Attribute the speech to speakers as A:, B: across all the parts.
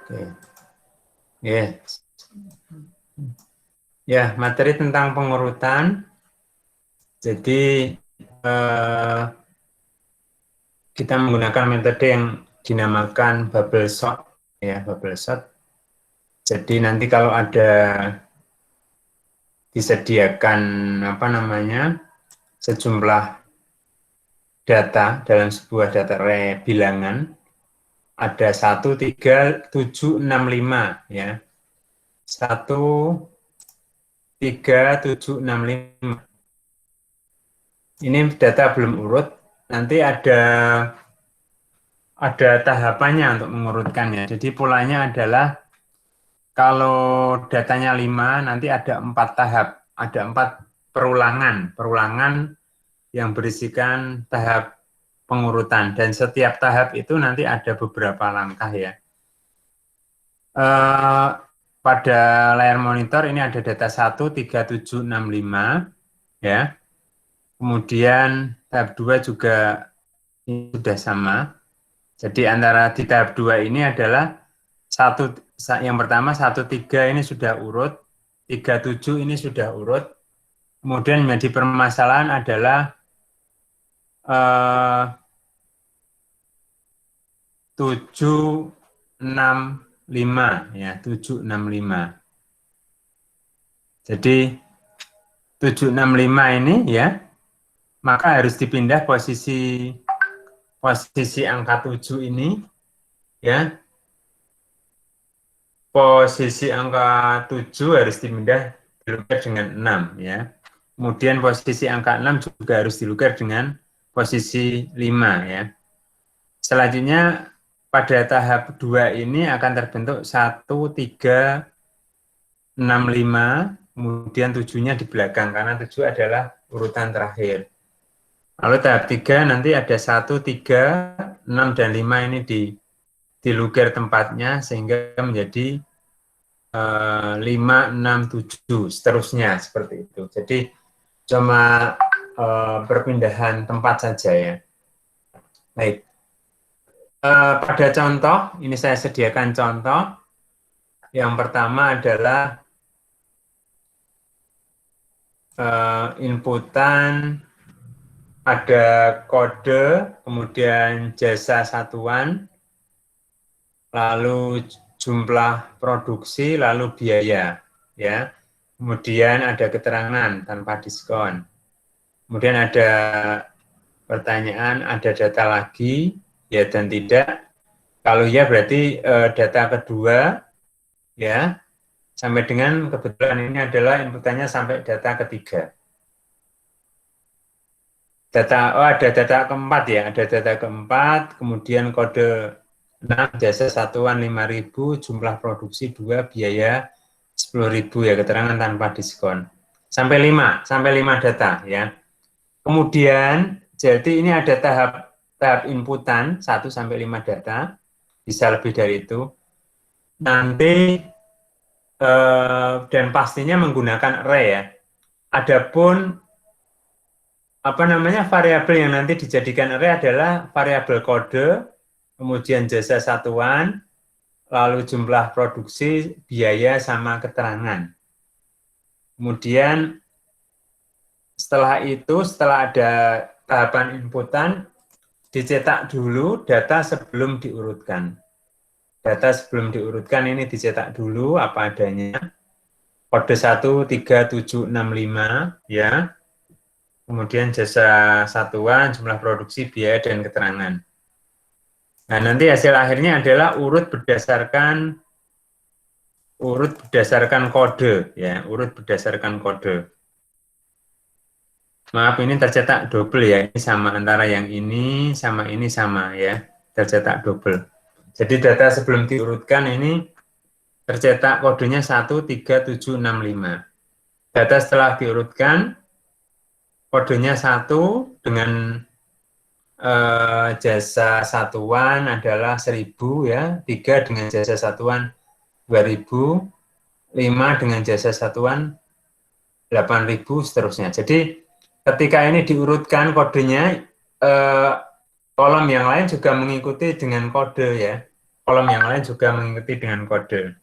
A: Oke. Yes. Ya, materi tentang pengurutan. Jadi kita menggunakan metode yang dinamakan bubble sort, ya, bubble sort. Jadi nanti kalau ada disediakan apa namanya sejumlah data dalam sebuah data array bilangan, ada 1, 3, 7, 6, 5, ya. 1, 3, 7, 6, 5. Ini data belum urut, nanti ada tahapannya untuk mengurutkannya. Jadi polanya adalah kalau datanya 5, nanti ada 4 tahap, ada 4 perulangan yang berisikan tahap pengurutan, dan setiap tahap itu nanti ada beberapa langkah, ya. Pada layar monitor ini ada data 1, 3, 7, 6, 5, ya. Kemudian tahap 2 juga ini sudah sama. Jadi antara di tahap 2 ini adalah yang pertama 1, 3 ini sudah urut, 3, 7 ini sudah urut. Kemudian menjadi permasalahan adalah 7, 6, 5, ya, 7, 6, 5. Jadi 7, 6, 5 ini, ya, maka harus dipindah posisi angka 7 ini, ya. Posisi angka 7 harus dipindah dilukar dengan 6, ya. Kemudian posisi angka 6 juga harus dilukar dengan posisi 5, ya. Selanjutnya pada tahap 2 ini akan terbentuk 1, 3, 6, 5, kemudian 7-nya di belakang karena 7 adalah urutan terakhir. Lalu tahap 3 nanti ada 1, 3, 6, dan 5 ini dilukir tempatnya sehingga menjadi 5, 6, 7, seterusnya seperti itu. Jadi cuma perpindahan tempat saja, ya. Baik. Pada contoh, ini saya sediakan contoh. Yang pertama adalah inputan, ada kode, kemudian jasa satuan, lalu jumlah produksi, lalu biaya, ya. Kemudian ada keterangan tanpa diskon. Kemudian ada pertanyaan, ada data lagi, ya dan tidak. Kalau ya berarti data kedua, ya, sampai dengan kebetulan ini adalah inputannya sampai data ketiga. Ada data keempat, ya, ada data keempat, kemudian kode 6, jasa satuan 5.000, jumlah produksi 2, biaya 10.000, ya, keterangan tanpa diskon. Sampai 5 data, ya. Kemudian jadi ini ada tahap inputan 1 sampai 5 data, bisa lebih dari itu. Nanti dan pastinya menggunakan array, ya. Adapun variabel yang nanti dijadikan array adalah variabel kode, kemudian jasa satuan, lalu jumlah produksi, biaya, sama keterangan. Kemudian setelah itu, setelah ada tahapan inputan, dicetak dulu data sebelum diurutkan. Data sebelum diurutkan ini dicetak dulu apa adanya. Kode 1, 3, 7, 6, 5, ya. Kemudian jasa satuan, jumlah produksi, biaya, dan keterangan. Nah, nanti hasil akhirnya adalah urut berdasarkan kode, ya, urut berdasarkan kode. Maaf, ini tercetak double, ya. Ini sama antara yang ini sama, ya. Tercetak double. Jadi data sebelum diurutkan ini tercetak kodenya 1, 3, 7, 6, 5. Data setelah diurutkan kodenya 1 dengan jasa satuan adalah 1.000, ya. 3 dengan jasa satuan 2.000, 5 dengan jasa satuan 8.000, seterusnya. Jadi ketika ini diurutkan kodenya, kolom yang lain juga mengikuti dengan kode, ya. kolom yang lain juga mengikuti dengan kode.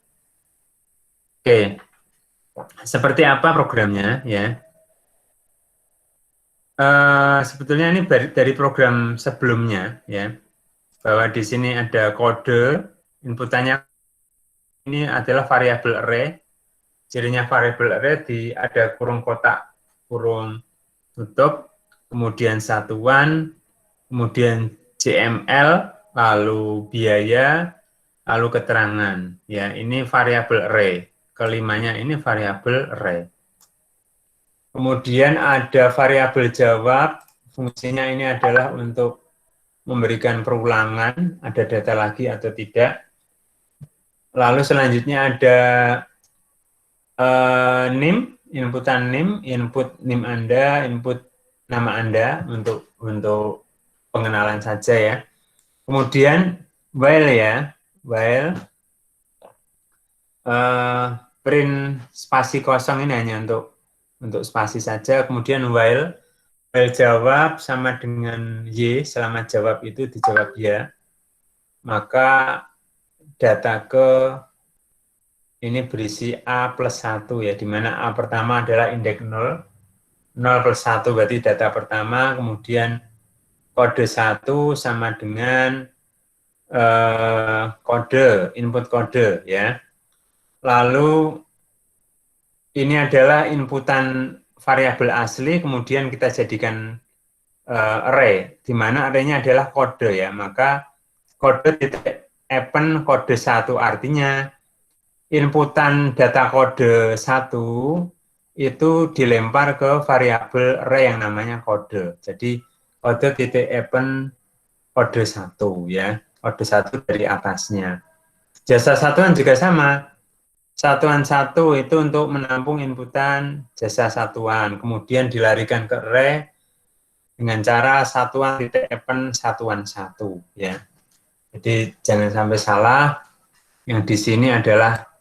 A: Oke, seperti apa programnya ya? Sebetulnya ini dari program sebelumnya ya, bahwa di sini ada kode, inputannya ini adalah variabel array, cirinya variabel array ada kurung kotak, kurung tutup, kemudian satuan, kemudian JML, lalu biaya, lalu keterangan. Ya, ini variabel array. Kelimanya ini variabel array. Kemudian ada variabel jawab, fungsinya ini adalah untuk memberikan perulangan, ada data lagi atau tidak. Lalu selanjutnya ada NIM, inputan NIM, input NIM Anda, input nama Anda untuk pengenalan saja ya. Kemudian while ya, while print spasi kosong ini hanya untuk spasi saja. Kemudian while jawab sama dengan Y, selama jawab itu dijawab ya, maka data ke ini berisi A plus 1 ya, di mana A pertama adalah indeks 0, 0 plus 1 berarti data pertama, kemudian kode 1 sama dengan kode, input kode ya. Lalu ini adalah inputan variabel asli, kemudian kita jadikan array, di mana arraynya adalah kode ya, maka kode titik append kode 1 artinya inputan data kode 1 itu dilempar ke variabel array yang namanya kode. Jadi kode titik append kode 1 ya, kode 1 dari atasnya. Jasa satuan juga sama. Satuan 1 itu untuk menampung inputan jasa satuan, kemudian dilarikan ke array dengan cara satuan titik append satuan 1 ya. Jadi jangan sampai salah, yang di sini adalah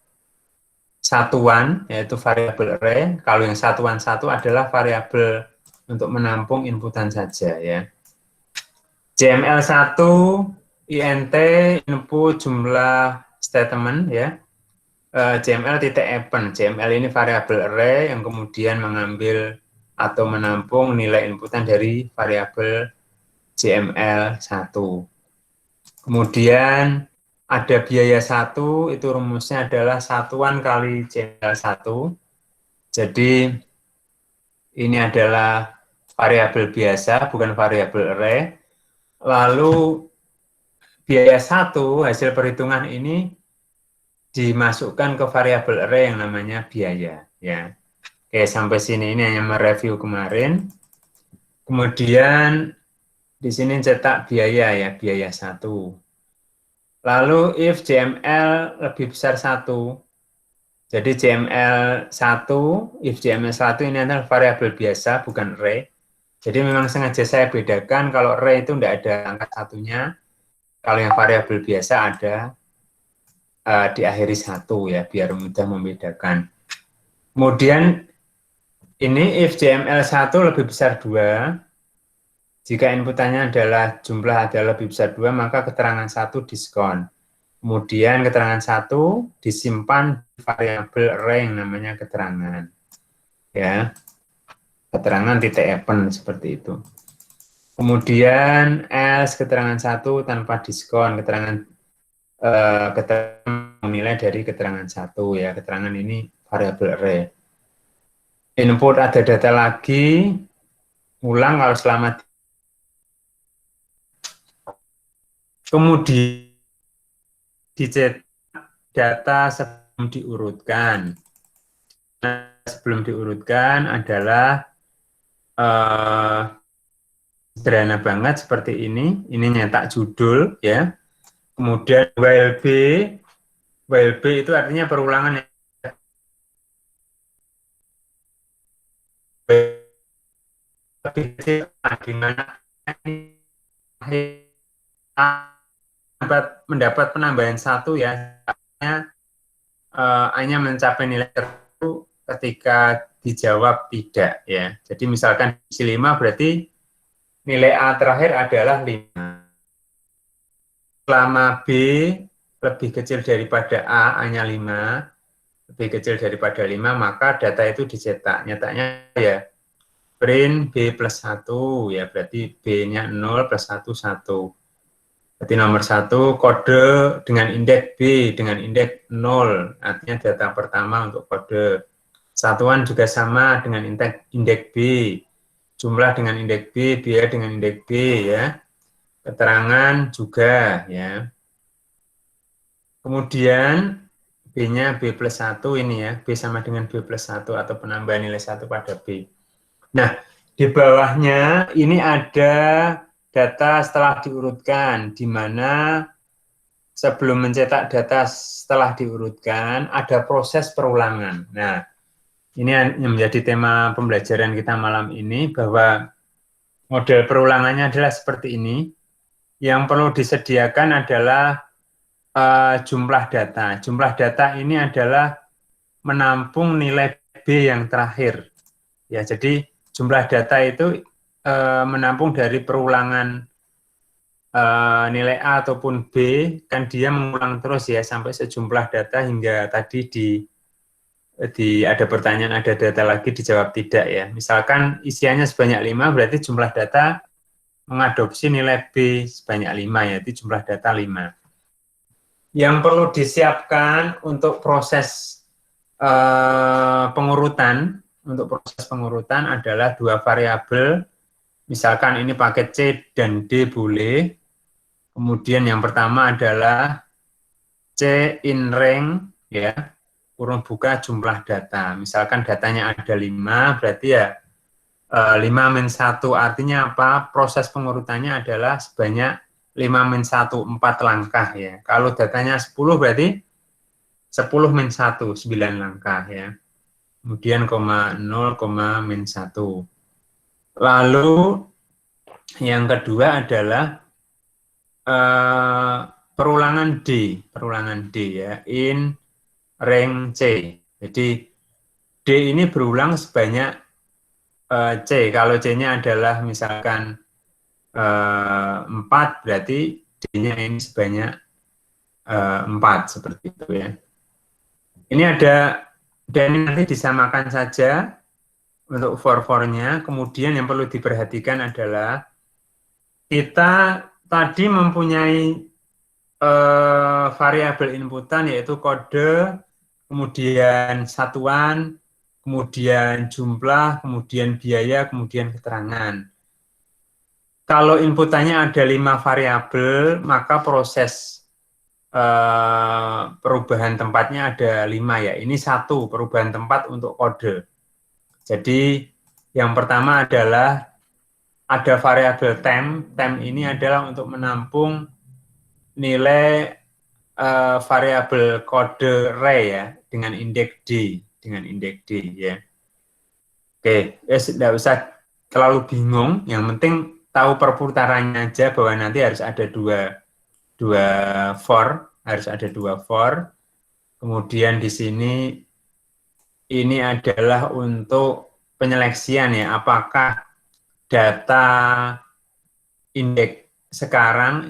A: satuan, yaitu variabel array. Kalau yang satuan 1 adalah variabel untuk menampung inputan saja ya. JML1 int input jumlah statement ya. JML titik append. JML ini variabel array yang kemudian mengambil atau menampung nilai inputan dari variabel JML1. Kemudian ada biaya 1, itu rumusnya adalah satuan kali JML1. Jadi ini adalah variabel biasa, bukan variabel array. Lalu biaya 1, hasil perhitungan ini dimasukkan ke variabel array yang namanya biaya. Ya. Oke, sampai sini ini hanya mereview kemarin. Kemudian di sini cetak biaya ya, biaya 1. Lalu if JML lebih besar 1, jadi JML1, if JML1 ini adalah variabel biasa, bukan array. Jadi memang sengaja saya bedakan, kalau array itu tidak ada angka satunya, kalau yang variabel biasa ada diakhiri 1 ya, biar mudah membedakan. Kemudian ini if JML1 lebih besar 2, jika inputannya adalah jumlah adalah lebih besar 2, maka keterangan 1 diskon. Kemudian keterangan 1 disimpan di variabel array yang namanya keterangan. Ya. Keterangan titik append seperti itu. Kemudian else keterangan 1 tanpa diskon, keterangan nilai dari keterangan 1 ya. Keterangan ini variabel array. Input ada data lagi, ulang kalau selama kemudian dicetak data sebelum diurutkan. Nah, sebelum diurutkan adalah sederhana banget seperti ini. Ini nyetak judul ya. Kemudian while B itu artinya perulangan ya. Di mana mendapat penambahan 1 ya, hanya mencapai nilai tertentu ketika dijawab tidak ya. Jadi misalkan isi 5 berarti nilai A terakhir adalah 5. Selama B lebih kecil daripada A, A-nya 5, lebih kecil daripada 5, maka data itu dicetak. Nyetaknya ya print B plus 1, ya berarti B-nya 0 plus 1, 1. Berarti nomor 1 kode dengan indeks B, dengan indeks 0, artinya data pertama untuk kode. Satuan juga sama dengan indeks B, jumlah dengan indeks B, biaya dengan indeks B, ya. Keterangan juga, ya. Kemudian B-nya B plus 1 ini ya, B sama dengan B plus 1 atau penambahan nilai 1 pada B. Nah, di bawahnya ini ada data setelah diurutkan, di mana sebelum mencetak data setelah diurutkan, ada proses perulangan. Nah, ini yang menjadi tema pembelajaran kita malam ini, bahwa model perulangannya adalah seperti ini. Yang perlu disediakan adalah jumlah data. Jumlah data ini adalah menampung nilai B yang terakhir. Ya, jadi jumlah data itu menampung dari perulangan nilai A ataupun B, kan dia mengulang terus ya sampai sejumlah data hingga tadi ada pertanyaan, ada data lagi, dijawab tidak ya. Misalkan isiannya sebanyak 5, berarti jumlah data mengadopsi nilai B sebanyak 5, yaitu jumlah data 5. Yang perlu disiapkan untuk proses pengurutan, adalah dua variabel. Misalkan ini pakai C dan D boleh. Kemudian yang pertama adalah C in rank, ya, kurung buka jumlah data. Misalkan datanya ada 5, berarti ya 5 min 1, artinya apa? Proses pengurutannya adalah sebanyak 5 min 1, 4 langkah ya. Kalau datanya 10 berarti 10 min 1, 9 langkah ya. Kemudian 0, min 1. Lalu yang kedua adalah perulangan D ya, in rank C. Jadi D ini berulang sebanyak C. Kalau C-nya adalah misalkan 4, berarti D-nya ini sebanyak 4, seperti itu ya. Ini ada, dan nanti disamakan saja untuk for-nya. Kemudian yang perlu diperhatikan adalah kita tadi mempunyai variabel inputan, yaitu kode, kemudian satuan, kemudian jumlah, kemudian biaya, kemudian keterangan. Kalau inputannya ada 5 variabel, maka proses perubahan tempatnya ada 5 ya. Ini 1 perubahan tempat untuk kode. Jadi yang pertama adalah ada variabel temp. Temp ini adalah untuk menampung nilai variabel kode array ya, dengan indeks D, ya. Oke, tidak usah terlalu bingung. Yang penting tahu perputarannya aja, bahwa nanti harus ada dua for, Kemudian di sini ini adalah untuk penyeleksian ya, apakah data indeks sekarang,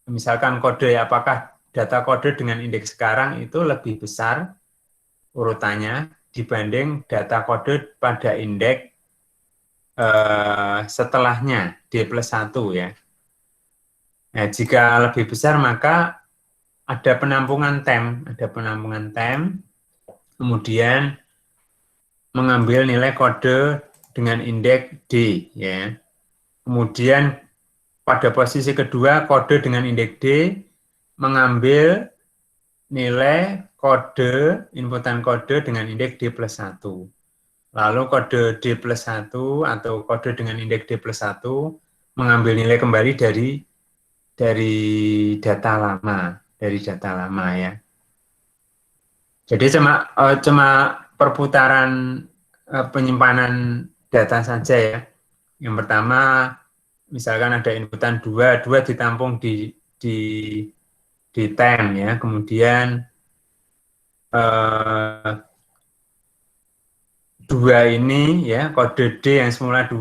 A: misalkan kode ya, apakah data kode dengan indeks sekarang itu lebih besar urutannya dibanding data kode pada indeks setelahnya D plus 1 ya. Nah, jika lebih besar maka ada penampungan temp, kemudian mengambil nilai kode dengan indeks D ya. Kemudian pada posisi kedua kode dengan indeks D mengambil nilai kode, inputan kode dengan indeks D plus 1. Lalu kode D plus 1 atau kode dengan indeks D plus 1 mengambil nilai kembali dari data lama, ya. Jadi cuma perputaran penyimpanan data saja ya. Yang pertama misalkan ada inputan 2 ditampung di temp ya. Kemudian 2 ini ya, kode D yang semula 2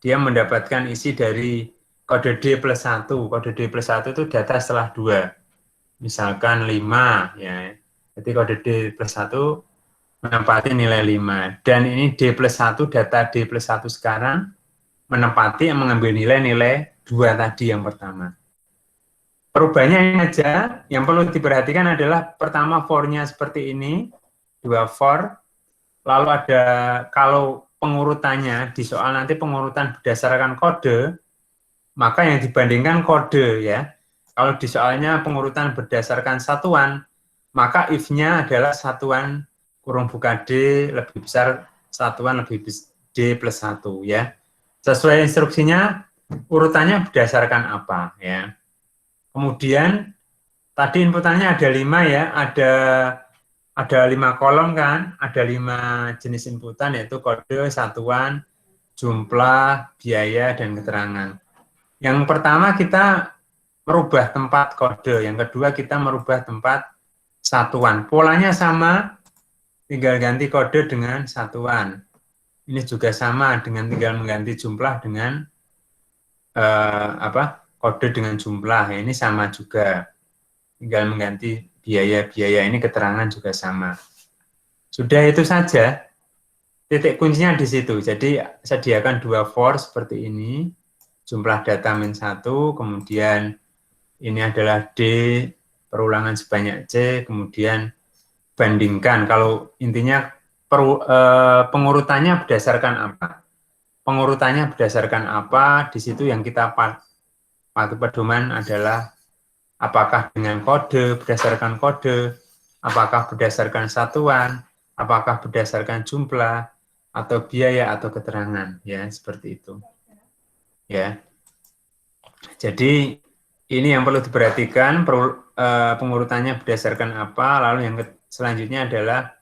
A: dia mendapatkan isi dari kode D plus 1. Kode D plus 1 itu data setelah 2. misalkan 5 ya. Jadi kode D plus 1 menempati nilai 5. Dan ini D plus 1, data D plus 1 sekarang menempati yang mengambil nilai 2 tadi yang pertama. Perubahannya ini aja, yang perlu diperhatikan adalah pertama for-nya seperti ini, 2 for, lalu ada kalau pengurutannya di soal nanti pengurutan berdasarkan kode, maka yang dibandingkan kode ya. Kalau di soalnya pengurutan berdasarkan satuan, maka if-nya adalah satuan kurung buka D lebih besar satuan lebih D plus 1 ya. Sesuai instruksinya urutannya berdasarkan apa ya. Kemudian tadi inputannya ada 5 ya, ada 5 kolom kan, ada 5 jenis inputan yaitu kode, satuan, jumlah, biaya, dan keterangan. Yang pertama kita merubah tempat kode, yang kedua kita merubah tempat satuan. Polanya sama, tinggal ganti kode dengan satuan. Ini juga sama dengan tinggal mengganti jumlah dengan kode dengan jumlah. Ini sama juga. Tinggal mengganti biaya-biaya ini keterangan juga sama. Sudah itu saja. Titik kuncinya di situ. Jadi sediakan 2 for seperti ini. Jumlah data min 1, kemudian ini adalah D, perulangan sebanyak C, kemudian bandingkan. Kalau intinya pengurutannya berdasarkan apa? Pengurutannya berdasarkan apa? Di situ yang kita pakai pedoman adalah apakah dengan kode, berdasarkan kode, apakah berdasarkan satuan, apakah berdasarkan jumlah, atau biaya, atau keterangan. Ya, seperti itu. Ya. Jadi, ini yang perlu diperhatikan, pengurutannya berdasarkan apa, lalu yang selanjutnya adalah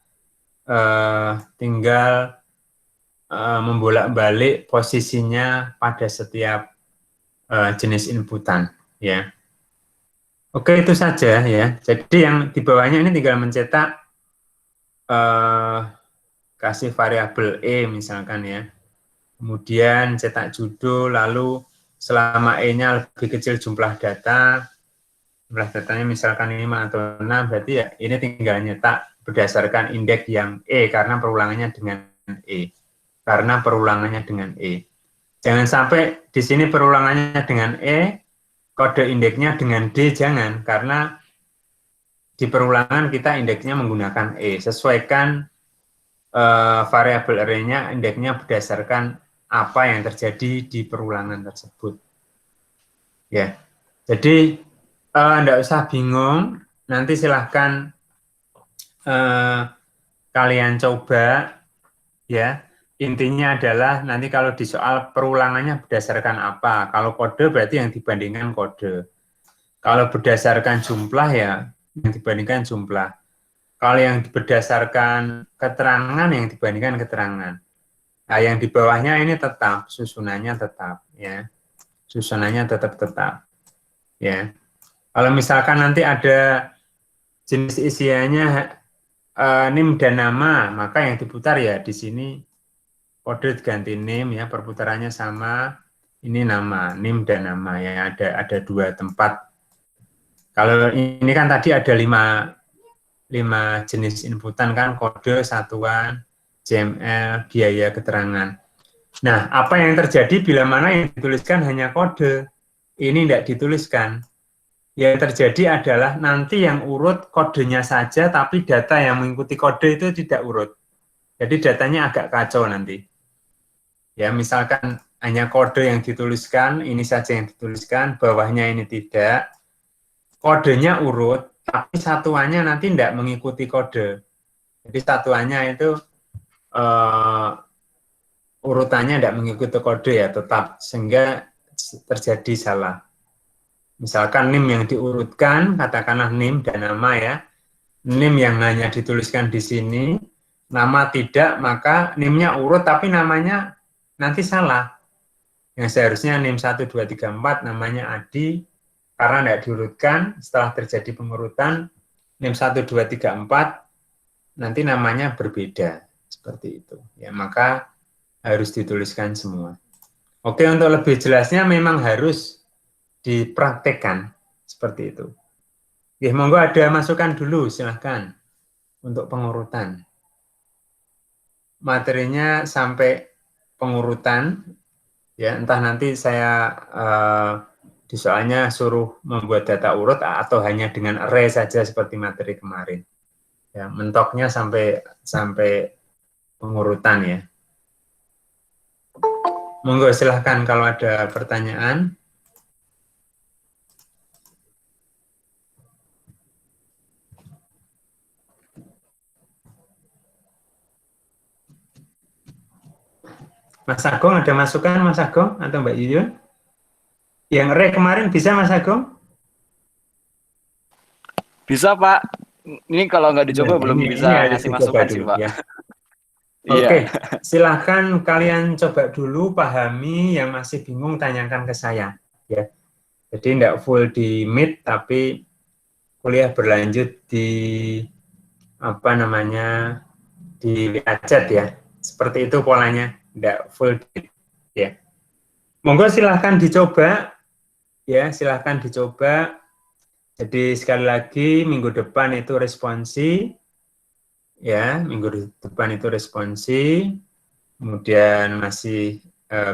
A: tinggal membolak-balik posisinya pada setiap jenis inputan. Ya. Oke, itu saja ya. Jadi yang di bawahnya ini tinggal mencetak kasih variabel E misalkan ya. Kemudian cetak judul, lalu selama E-nya lebih kecil jumlah datanya misalkan 5 atau 6, berarti ya ini tinggal nyetak berdasarkan indeks yang E karena perulangannya dengan E. Karena perulangannya dengan E. Jangan sampai di sini perulangannya dengan E, kode indeksnya dengan D, jangan, karena di perulangan kita indeksnya menggunakan E. Sesuaikan variabel array-nya, indeksnya berdasarkan apa yang terjadi di perulangan tersebut. Ya, jadi enggak usah bingung, nanti silahkan kalian coba, ya. Intinya adalah nanti kalau di soal perulangannya berdasarkan apa. Kalau kode berarti yang dibandingkan kode. Kalau berdasarkan jumlah ya yang dibandingkan jumlah. Kalau yang berdasarkan keterangan yang dibandingkan keterangan. Nah, yang di bawahnya ini tetap susunannya tetap ya. Susunannya tetap ya. Kalau misalkan nanti ada jenis isiannya NIM dan nama, maka yang diputar ya di sini kode diganti NIM ya, perputarannya sama. Ini nama, NIM dan nama ya, ada 2 tempat. Kalau ini kan tadi ada 5 jenis inputan kan, kode, satuan, JML, biaya, keterangan. Nah, apa yang terjadi bila mana yang dituliskan hanya kode? Ini tidak dituliskan. Yang terjadi adalah nanti yang urut kodenya saja, tapi data yang mengikuti kode itu tidak urut. Jadi datanya agak kacau nanti. Ya, misalkan hanya kode yang dituliskan, ini saja yang dituliskan, bawahnya ini tidak. Kodenya urut, tapi satuannya nanti tidak mengikuti kode. Jadi satuannya itu urutannya tidak mengikuti kode ya tetap, sehingga terjadi salah. Misalkan NIM yang diurutkan, katakanlah NIM dan nama ya. NIM yang hanya dituliskan di sini, nama tidak, maka NIM-nya urut tapi namanya nanti salah. Yang seharusnya NIM 1, 2, 3, 4 namanya Adi, karena tidak diurutkan, setelah terjadi pengurutan, NIM 1, 2, 3, 4, nanti namanya berbeda. Seperti itu. Ya, maka harus dituliskan semua. Oke, untuk lebih jelasnya memang harus dipraktekkan. Seperti itu. Monggo ada masukan dulu, silahkan untuk pengurutan. Materinya sampai pengurutan, ya entah nanti saya di soalnya suruh membuat data urut atau hanya dengan array saja seperti materi kemarin. Ya, mentoknya sampai pengurutan ya. Monggo silahkan kalau ada pertanyaan. Mas Agung ada masukan Mas Agung atau Mbak Yuyun? Yang array kemarin bisa Mas Agung?
B: Bisa Pak. Ini kalau nggak dicoba belum bisa
A: harus
B: ngasih
A: dicoba
B: masukan
A: dulu,
B: sih Pak.
A: Ya.
B: Iya.
A: Oke, silahkan kalian coba dulu pahami, yang masih bingung tanyakan ke saya. Ya, jadi tidak full di Meet, tapi kuliah berlanjut di apa namanya di WA chat ya. Seperti itu polanya, tidak full di ya. Monggo silahkan dicoba, ya silahkan dicoba. Jadi sekali lagi minggu depan itu responsi, ya minggu depan itu responsi. Kemudian masih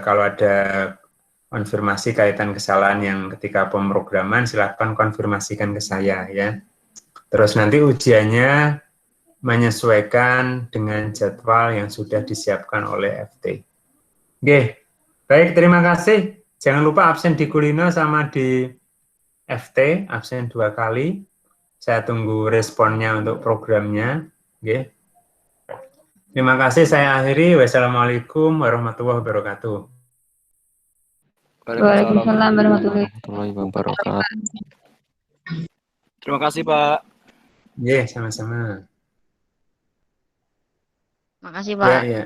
A: kalau ada konfirmasi kaitan kesalahan yang ketika pemrograman, silakan konfirmasikan ke saya ya. Terus nanti ujiannya menyesuaikan dengan jadwal yang sudah disiapkan oleh FT. Oke, baik terima kasih. Jangan lupa absen di Kulino sama di FT, absen 2 kali. Saya tunggu responnya untuk programnya. Oke. Terima kasih, saya akhiri. Wassalamualaikum warahmatullahi wabarakatuh.
C: Waalaikumsalam warahmatullahi
D: wabarakatuh.
B: Terima kasih Pak.
A: Iya, sama-sama.
C: Makasih Pak.
A: Ya, ya.